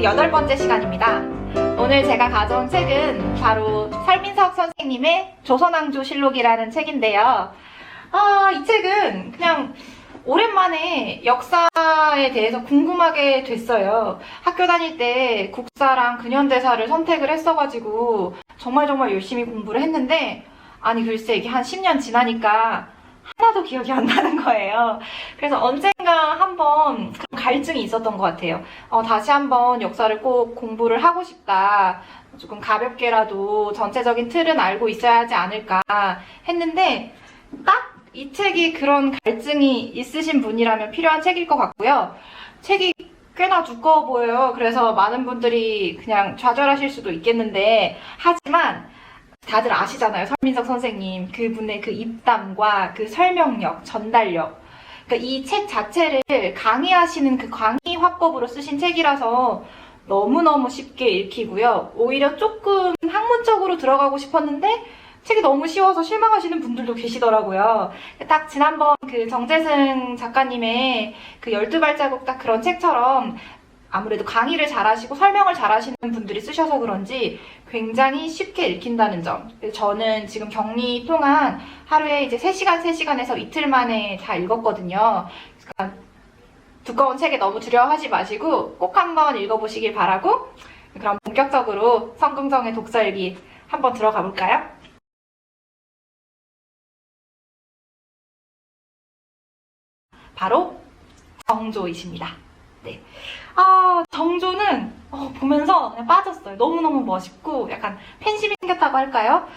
8번째 시간입니다. 오늘 제가 가져온 책은 바로 설민석 선생님의 조선왕조실록이라는 책인데요. 이 책은 그냥 오랜만에 역사에 대해서 궁금하게 됐어요. 학교 다닐 때 국사랑 근현대사를 선택을 했어가지고 정말 열심히 공부를 했는데, 아니 글쎄 이게 한 10년 지나니까 하나도 기억이 안 나는 거예요. 그래서 언젠가 한번 그런 갈증이 있었던 것 같아요. 다시 한번 역사를 꼭 공부를 하고 싶다. 조금 가볍게라도 전체적인 틀은 알고 있어야 하지 않을까 했는데, 딱 이 책이 그런 갈증이 있으신 분이라면 필요한 책일 것 같고요. 책이 꽤나 두꺼워 보여요. 그래서 많은 분들이 그냥 좌절하실 수도 있겠는데, 하지만 다들 아시잖아요. 설민석 선생님. 그분의 그 입담과 그 설명력, 전달력. 그러니까 이 책 자체를 강의하시는 그 강의 화법으로 쓰신 책이라서 너무너무 쉽게 읽히고요. 오히려 조금 학문적으로 들어가고 싶었는데 책이 너무 쉬워서 실망하시는 분들도 계시더라고요. 딱 지난번 그 정재승 작가님의 그 12발자국 딱 그런 책처럼 아무래도 강의를 잘하시고 설명을 잘하시는 분들이 쓰셔서 그런지 굉장히 쉽게 읽힌다는 점. 저는 지금 격리 동안 하루에 이제 3시간에서 이틀 만에 다 읽었거든요. 그러니까 두꺼운 책에 너무 두려워하지 마시고 꼭 한번 읽어보시길 바라고, 그럼 본격적으로 성긍정의 독서일기 한번 들어가 볼까요? 바로 정조이십니다. 네. 정조는 보면서 그냥 빠졌어요. 너무너무 멋있고 약간 팬심이 생겼다고 할까요?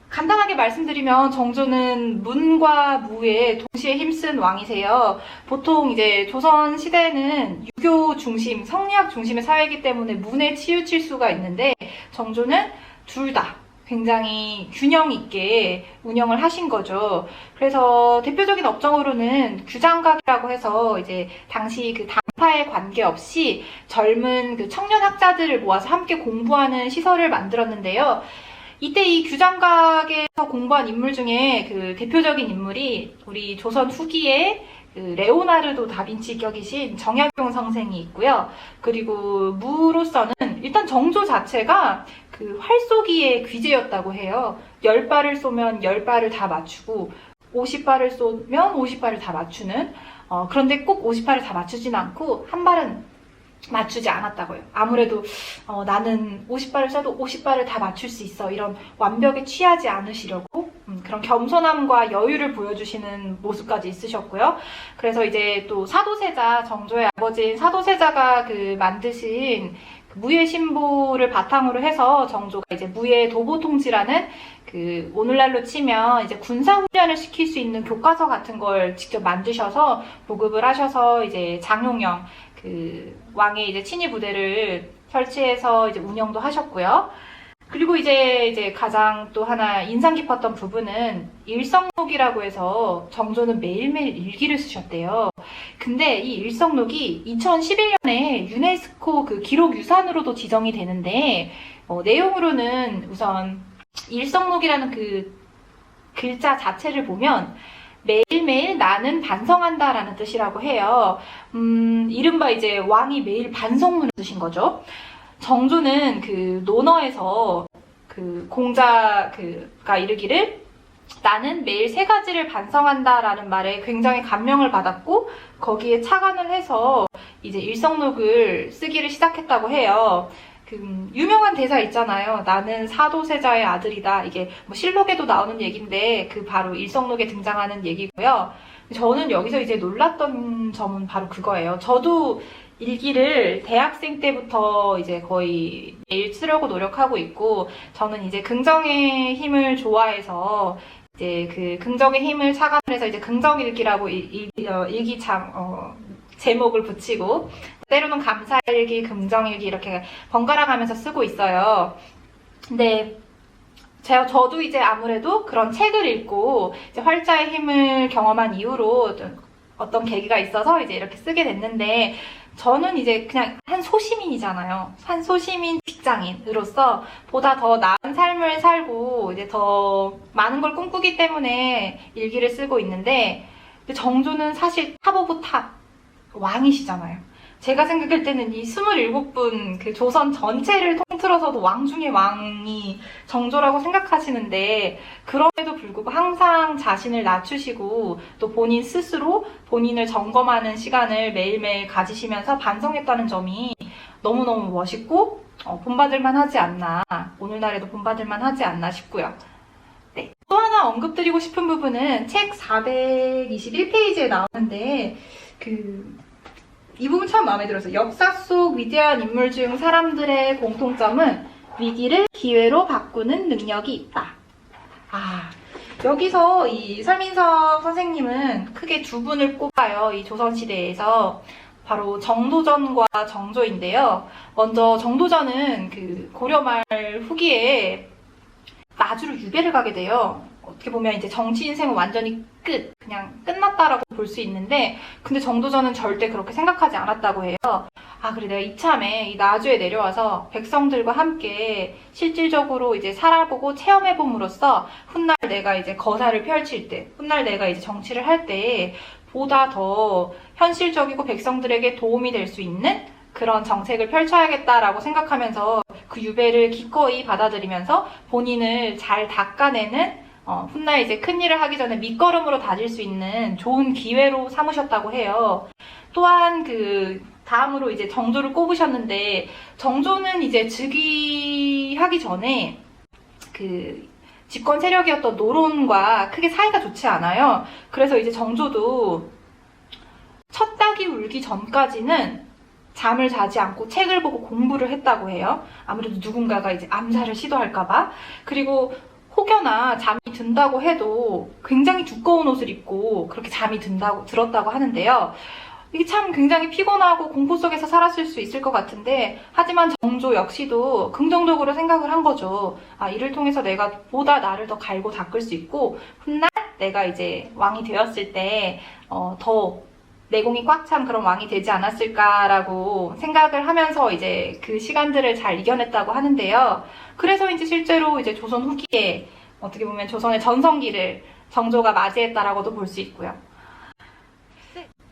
간단하게 말씀드리면 정조는 문과 무에 동시에 힘쓴 왕이세요. 보통 이제 조선 시대는 유교 중심, 성리학 중심의 사회이기 때문에 문에 치우칠 수가 있는데, 정조는 둘 다 굉장히 균형 있게 운영을 하신 거죠. 그래서 대표적인 업적으로는 규장각이라고 해서 이제 당시 그 당파에 관계없이 젊은 그 청년 학자들을 모아서 함께 공부하는 시설을 만들었는데요. 이때 이 규장각에서 공부한 인물 중에 그 대표적인 인물이 우리 조선 후기에 그 레오나르도 다빈치 격이신 정약용 선생이 있고요. 그리고 무로서는 일단 정조 자체가 그 활쏘기의 귀재였다고 해요. 10발을 쏘면 10발을 다 맞추고 50발을 쏘면 50발을 다 맞추는, 그런데 꼭 50발을 다 맞추진 않고 한 발은 맞추지 않았다고요. 아무래도 나는 50발을 쏴도 50발을 다 맞출 수 있어, 이런 완벽에 취하지 않으시려고 그런 겸손함과 여유를 보여주시는 모습까지 있으셨고요. 그래서 이제 또 사도세자, 정조의 아버지인 사도세자가 그 만드신 무예 신보를 바탕으로 해서 정조가 이제 무예 도보통지라는 그 오늘날로 치면 이제 군사훈련을 시킬 수 있는 교과서 같은 걸 직접 만드셔서 보급을 하셔서 이제 장용영 그 왕의 이제 친위 부대를 설치해서 이제 운영도 하셨고요. 그리고 이제 가장 또 하나 인상 깊었던 부분은 일성록이라고 해서 정조는 매일매일 일기를 쓰셨대요. 근데 이 일성록이 2011년에 유네스코 그 기록유산으로도 지정이 되는데, 내용으로는 우선 일성록이라는 그 글자 자체를 보면 매일매일 나는 반성한다라는 뜻이라고 해요. 이른바 이제 왕이 매일 반성문을 쓰신 거죠. 정조는 그 논어에서 그 공자가 이르기를 나는 매일 3가지를 반성한다라는 말에 굉장히 감명을 받았고, 거기에 착안을 해서 이제 일성록을 쓰기를 시작했다고 해요. 그 유명한 대사 있잖아요. 나는 사도세자의 아들이다. 이게 뭐 실록에도 나오는 얘기인데 그 바로 일성록에 등장하는 얘기고요. 저는 여기서 이제 놀랐던 점은 바로 그거예요. 저도 일기를 대학생 때부터 이제 거의 매일 쓰려고 노력하고 있고, 저는 이제 긍정의 힘을 좋아해서 이제 그 긍정의 힘을 착안을 해서 이제 긍정일기라고 일기장 제목을 붙이고, 때로는 감사일기, 긍정일기 이렇게 번갈아 가면서 쓰고 있어요. 근데 저도 이제 아무래도 그런 책을 읽고 이제 활자의 힘을 경험한 이후로 어떤 계기가 있어서 이제 이렇게 쓰게 됐는데, 저는 이제 그냥 한 소시민이잖아요. 한 소시민 직장인으로서 보다 더 나은 삶을 살고 이제 더 많은 걸 꿈꾸기 때문에 일기를 쓰고 있는데, 정조는 사실 탑 오브 탑 왕이시잖아요. 제가 생각할 때는 이 27분 그 조선 전체를 통틀어서도 왕 중의 왕이 정조라고 생각하시는데, 그럼에도 불구하고 항상 자신을 낮추시고 또 본인 스스로 본인을 점검하는 시간을 매일매일 가지시면서 반성했다는 점이 너무너무 멋있고 본받을만 하지 않나, 오늘날에도 본받을만 하지 않나 싶고요. 네. 또 하나 언급드리고 싶은 부분은 책 421페이지에 나오는데, 이 부분 참 마음에 들었어요. 역사 속 위대한 인물 중 사람들의 공통점은 위기를 기회로 바꾸는 능력이 있다. 여기서 이 설민석 선생님은 크게 두 분을 꼽아요. 이 조선시대에서. 바로 정도전과 정조인데요. 먼저 정도전은 그 고려 말 후기에 나주로 유배를 가게 돼요. 어떻게 보면 이제 정치 인생은 완전히 그냥 끝났다라고 볼 수 있는데, 근데 정도전은 절대 그렇게 생각하지 않았다고 해요. 그래, 내가 이참에 이 나주에 내려와서 백성들과 함께 실질적으로 이제 살아보고 체험해봄으로써 훗날 내가 이제 거사를 펼칠 때, 훗날 내가 이제 정치를 할 때 보다 더 현실적이고 백성들에게 도움이 될 수 있는 그런 정책을 펼쳐야겠다라고 생각하면서 그 유배를 기꺼이 받아들이면서 본인을 잘 닦아내는, 훗날 이제 큰일을 하기 전에 밑거름으로 다질 수 있는 좋은 기회로 삼으셨다고 해요. 또한 다음으로 이제 정조를 꼽으셨는데, 정조는 이제 즉위하기 전에 집권 세력이었던 노론과 크게 사이가 좋지 않아요. 그래서 이제 정조도 첫 닭이 울기 전까지는 잠을 자지 않고 책을 보고 공부를 했다고 해요. 아무래도 누군가가 이제 암살을 시도할까봐. 그리고 혹여나 잠이 든다고 해도 굉장히 두꺼운 옷을 입고 그렇게 잠이 들었다고 하는데요. 이게 참 굉장히 피곤하고 공포 속에서 살았을 수 있을 것 같은데, 하지만 정조 역시도 긍정적으로 생각을 한 거죠. 이를 통해서 내가 보다 나를 더 갈고 닦을 수 있고, 훗날 내가 이제 왕이 되었을 때 더 내공이 꽉 찬 그런 왕이 되지 않았을까라고 생각을 하면서 이제 그 시간들을 잘 이겨냈다고 하는데요. 그래서 이제 실제로 이제 조선 후기에 어떻게 보면 조선의 전성기를 정조가 맞이했다라고도 볼 수 있고요.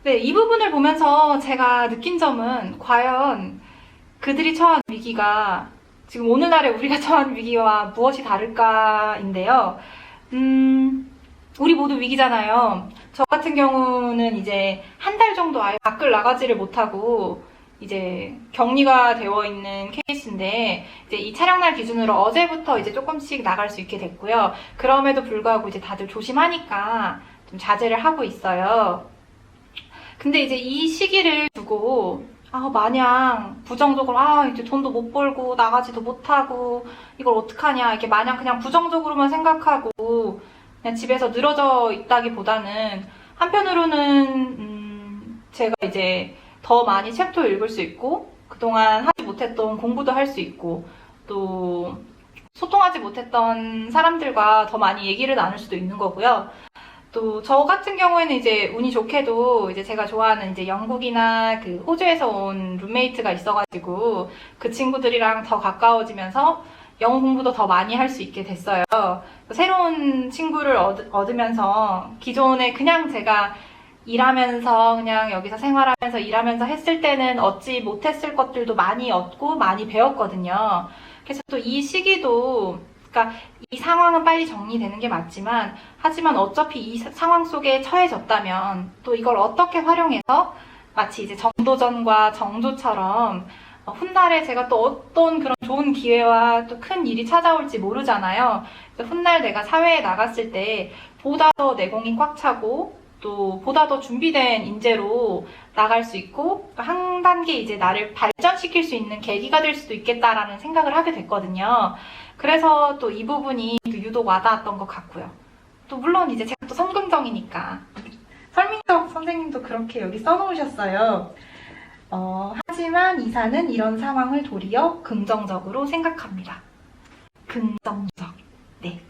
네, 이 부분을 보면서 제가 느낀 점은, 과연 그들이 처한 위기가 지금 오늘날의 우리가 처한 위기와 무엇이 다를까인데요. 우리 모두 위기잖아요. 저 같은 경우는 이제 한 달 정도 아예 밖을 나가지를 못하고 이제 격리가 되어 있는 케이스인데, 이제 이 촬영날 기준으로 어제부터 이제 조금씩 나갈 수 있게 됐고요. 그럼에도 불구하고 이제 다들 조심하니까 좀 자제를 하고 있어요. 근데 이제 이 시기를 두고 마냥 부정적으로 이제 돈도 못 벌고 나가지도 못하고 이걸 어떡하냐, 이렇게 마냥 그냥 부정적으로만 생각하고 그냥 집에서 늘어져 있다기보다는, 한편으로는 제가 이제 더 많이 책도 읽을 수 있고, 그동안 하지 못했던 공부도 할 수 있고, 또 소통하지 못했던 사람들과 더 많이 얘기를 나눌 수도 있는 거고요. 또 저 같은 경우에는 이제 운이 좋게도 이제 제가 좋아하는 이제 영국이나 호주에서 온 룸메이트가 있어가지고 그 친구들이랑 더 가까워지면서 영어 공부도 더 많이 할 수 있게 됐어요. 새로운 친구를 얻으면서 기존에 그냥 제가 일하면서 그냥 여기서 생활하면서 일하면서 했을 때는 얻지 못했을 것들도 많이 얻고 많이 배웠거든요. 그래서 또 이 시기도, 그러니까 이 상황은 빨리 정리되는 게 맞지만, 하지만 어차피 이 상황 속에 처해졌다면 또 이걸 어떻게 활용해서 마치 이제 정도전과 정조처럼 훗날에 제가 또 어떤 그런 좋은 기회와 또 큰 일이 찾아올지 모르잖아요. 훗날 내가 사회에 나갔을 때 보다 더 내공이 꽉 차고 또 보다 더 준비된 인재로 나갈 수 있고, 한 단계 이제 나를 발전시킬 수 있는 계기가 될 수도 있겠다라는 생각을 하게 됐거든요. 그래서 또 이 부분이 유독 와닿았던 것 같고요. 또 물론 이제 제가 또 성긍정이니까 설민석 선생님도 그렇게 여기 써놓으셨어요. 하지만 이사는 이런 상황을 도리어 긍정적으로 생각합니다. 긍정적. 네.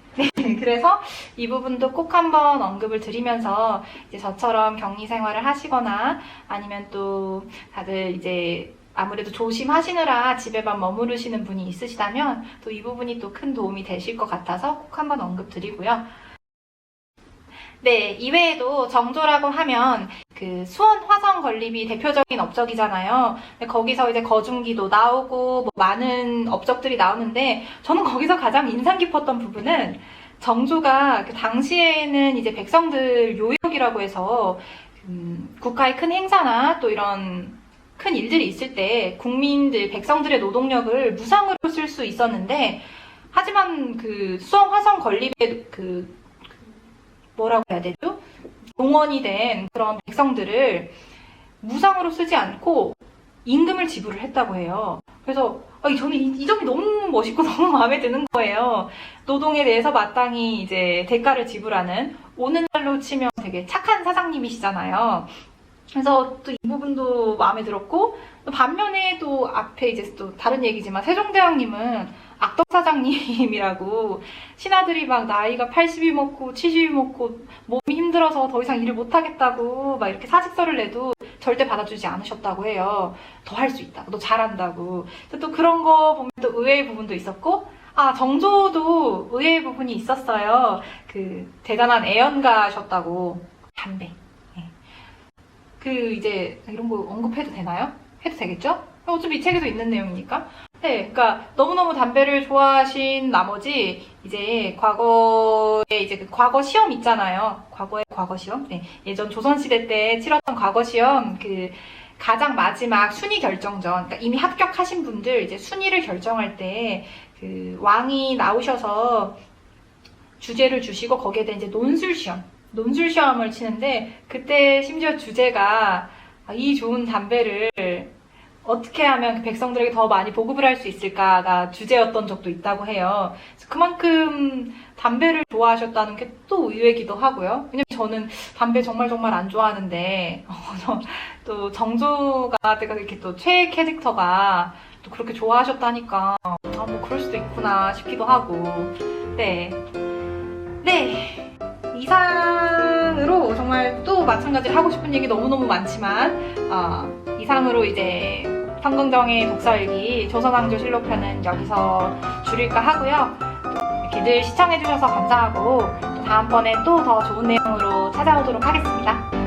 그래서 이 부분도 꼭 한번 언급을 드리면서, 이제 저처럼 격리 생활을 하시거나 아니면 또 다들 이제 아무래도 조심하시느라 집에만 머무르시는 분이 있으시다면 또 이 부분이 또 큰 도움이 되실 것 같아서 꼭 한번 언급 드리고요. 네, 이외에도 정조라고 하면 그 수원 화성 건립이 대표적인 업적이잖아요. 근데 거기서 이제 거중기도 나오고 뭐 많은 업적들이 나오는데 저는 거기서 가장 인상 깊었던 부분은 정조가 그 당시에는 이제 백성들 요역이라고 해서 국가의 큰 행사나 또 이런 큰 일들이 있을 때 국민들, 백성들의 노동력을 무상으로 쓸 수 있었는데 하지만 그 수원 화성 건립의 뭐라고 해야 되죠? 동원이 된 그런 백성들을 무상으로 쓰지 않고 임금을 지불을 했다고 해요. 그래서 저는 이 점이 너무 멋있고 너무 마음에 드는 거예요. 노동에 대해서 마땅히 이제 대가를 지불하는, 오늘날로 치면 되게 착한 사장님이시잖아요. 그래서 또 이 부분도 마음에 들었고, 또 반면에 또 앞에 이제 또 다른 얘기지만 세종대왕님은 악덕 사장님이라고, 신하들이 막 나이가 80이 먹고 70이 먹고 몸이 힘들어서 더 이상 일을 못하겠다고 막 이렇게 사직서를 내도 절대 받아주지 않으셨다고 해요. 더 할 수 있다, 너 잘한다고. 또 그런 거 보면 또 의외의 부분도 있었고, 정조도 의외의 부분이 있었어요. 그 대단한 애연가셨다고. 담배. 이제 이런 거 언급해도 되나요? 해도 되겠죠? 어차피 이 책에도 있는 내용이니까. 네, 그러니까 너무너무 담배를 좋아하신 나머지 이제 과거에 이제 그 과거 시험 있잖아요. 과거의 과거 시험. 네, 예전 조선시대 때 치렀던 과거 시험 그 가장 마지막 순위 결정전. 그러니까 이미 합격하신 분들 이제 순위를 결정할 때 그 왕이 나오셔서 주제를 주시고 거기에 대한 이제 논술 시험을 치는데, 그때 심지어 주제가 이 좋은 담배를 어떻게 하면 백성들에게 더 많이 보급을 할 수 있을까가 주제였던 적도 있다고 해요. 그래서 그만큼 담배를 좋아하셨다는 게 또 의외기도 하고요. 왜냐면 저는 담배 정말 안 좋아하는데 또 정조가 이렇게 또 최애 캐릭터가 또 그렇게 좋아하셨다니까 뭐 그럴 수도 있구나 싶기도 하고. 네. 이상으로 정말 또 마찬가지로 하고 싶은 얘기 너무너무 많지만 이상으로 이제 성긍정의 독서일기 조선왕조실록편은 여기서 줄일까 하고요. 또 이렇게 늘 시청해주셔서 감사하고 또 다음번에 또 더 좋은 내용으로 찾아오도록 하겠습니다.